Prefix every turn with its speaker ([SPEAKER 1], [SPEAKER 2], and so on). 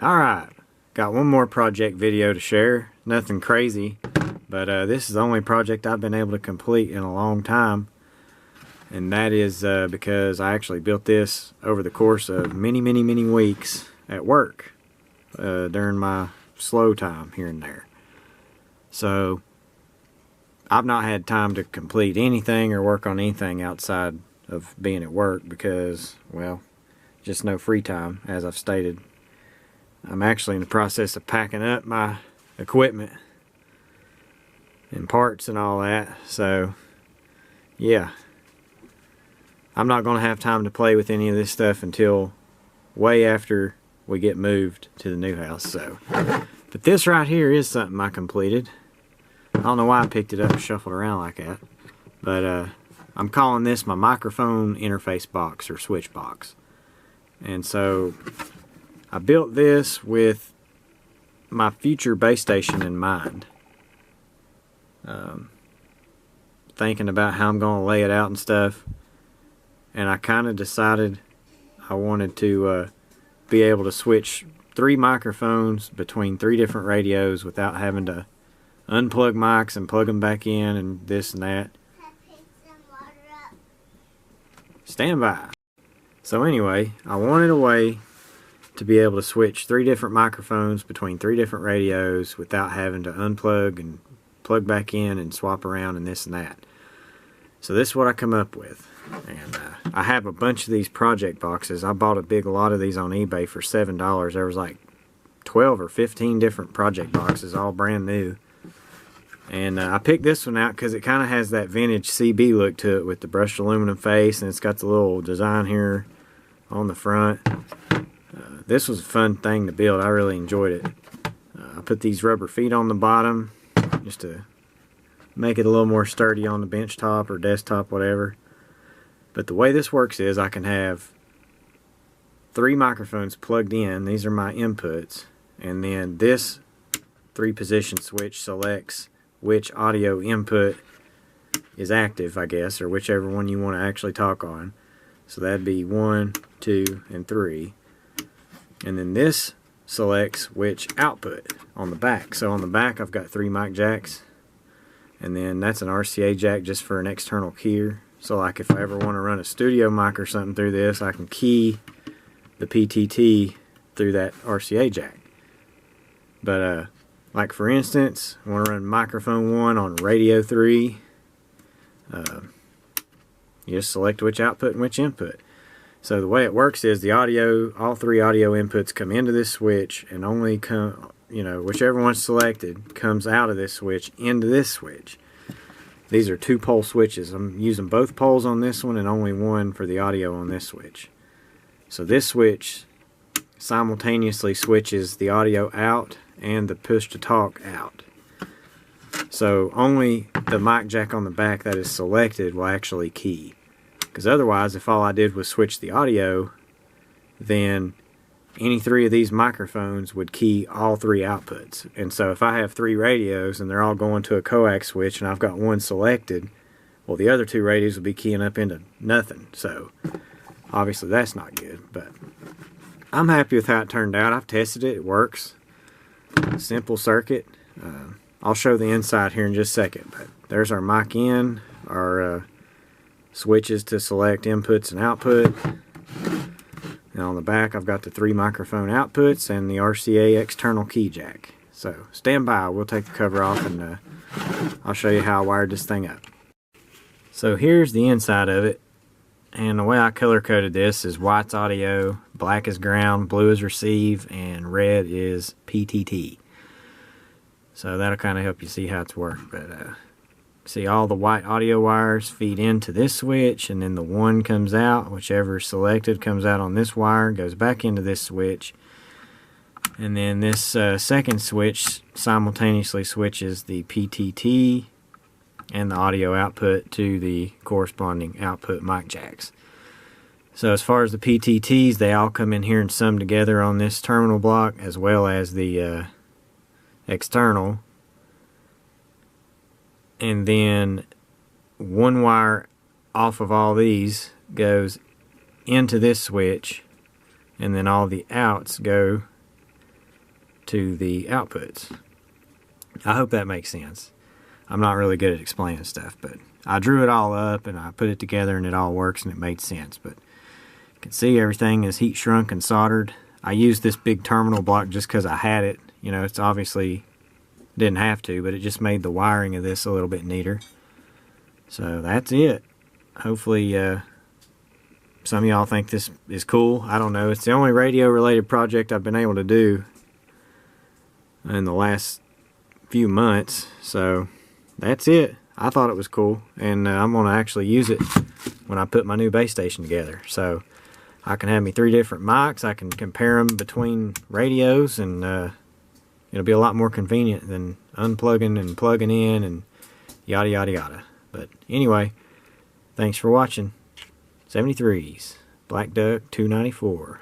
[SPEAKER 1] Alright, got one more project video to share. Nothing crazy, but this is the only project I've been able to complete in a long time. And that is because I actually built this over the course of many weeks at work during my slow time here and there. So I've not had time to complete anything or work on anything outside of being at work because, well, just no free time, as I've stated. I'm actually in the process of packing up my equipment and parts and all that. So, yeah. I'm not going to have time to play with any of this stuff until way after we get moved to the new house. So, but this right here is something I completed. I don't know why I picked it up and shuffled around like that. But I'm calling this my microphone interface box or switch box. And so I built this with my future base station in mind. Thinking about how I'm going to lay it out and stuff. And I kind of decided I wanted to be able to switch 3 microphones between 3 different radios without having to unplug mics and plug them back in and this and that. Stand by. So anyway, I wanted a way to be able to switch 3 different microphones between 3 different radios without having to unplug and plug back in and swap around and this and that. So this is what I come up with. And I have a bunch of these project boxes. I bought a big lot of these on eBay for $7. There was like 12 or 15 different project boxes, all brand new. And I picked this one out because it kind of has that vintage CB look to it with the brushed aluminum face, and it's got the little design here on the front. This was a fun thing to build. I really enjoyed it. I put these rubber feet on the bottom just to make it a little more sturdy on the bench top or desktop, whatever. But the way this works is I can have 3 microphones plugged in. These are my inputs. And then this 3-position switch selects which audio input is active, I guess, or whichever one you want to actually talk on. So that'd be 1, 2, and 3. And then this selects which output on the back. So on the back I've got 3 mic jacks. And then that's an RCA jack just for an external keyer. So like if I ever want to run a studio mic or something through this, I can key the PTT through that RCA jack. But like for instance, I want to run microphone 1 on radio 3. You just select which output and which input. So the way it works is the audio, all 3 audio inputs come into this switch and only come, whichever one's selected comes out of this switch into this switch. These are 2-pole switches. I'm using both poles on this one and only one for the audio on this switch. So this switch simultaneously switches the audio out and the push to talk out. So only the mic jack on the back that is selected will actually key. Because otherwise, if all I did was switch the audio, then any 3 of these microphones would key all 3 outputs. And so if I have 3 radios and they're all going to a coax switch and I've got one selected, well, the other 2 radios will be keying up into nothing. So obviously that's not good, but I'm happy with how it turned out. I've tested it. It works. Simple circuit. I'll show the inside here in just a second, but there's our mic in, our switches to select inputs and output. And on the back I've got the 3 microphone outputs and the RCA external key jack. So stand by, we'll take the cover off and I'll show you how I wired this thing up. So here's the inside of it, and the way I color coded this is white's audio, black is ground, blue is receive, and red is PTT. So that'll kind of help you see how it's worked. But see, all the white audio wires feed into this switch, and then the one comes out, whichever is selected comes out on this wire, goes back into this switch, and then this second switch simultaneously switches the PTT and the audio output to the corresponding output mic jacks. So as far as the PTTs, they all come in here and sum together on this terminal block, as well as the external. And then one wire off of all these goes into this switch, and then all the outs go to the outputs. I hope that makes sense. I'm not really good at explaining stuff, but I drew it all up and I put it together and it all works and it made sense. But you can see everything is heat shrunk and soldered. I used this big terminal block just because I had it. You know, it's obviously didn't have to, but it just made the wiring of this a little bit neater. So that's it. Hopefully some of y'all think this is cool. I don't know. It's the only radio related project I've been able to do in the last few months. So that's it. I thought it was cool, and I'm going to actually use it when I put my new base station together. So I can have me 3 different mics. I can compare them between radios, and it'll be a lot more convenient than unplugging and plugging in and yada yada yada. But anyway, thanks for watching. 73s, Black Duck 294.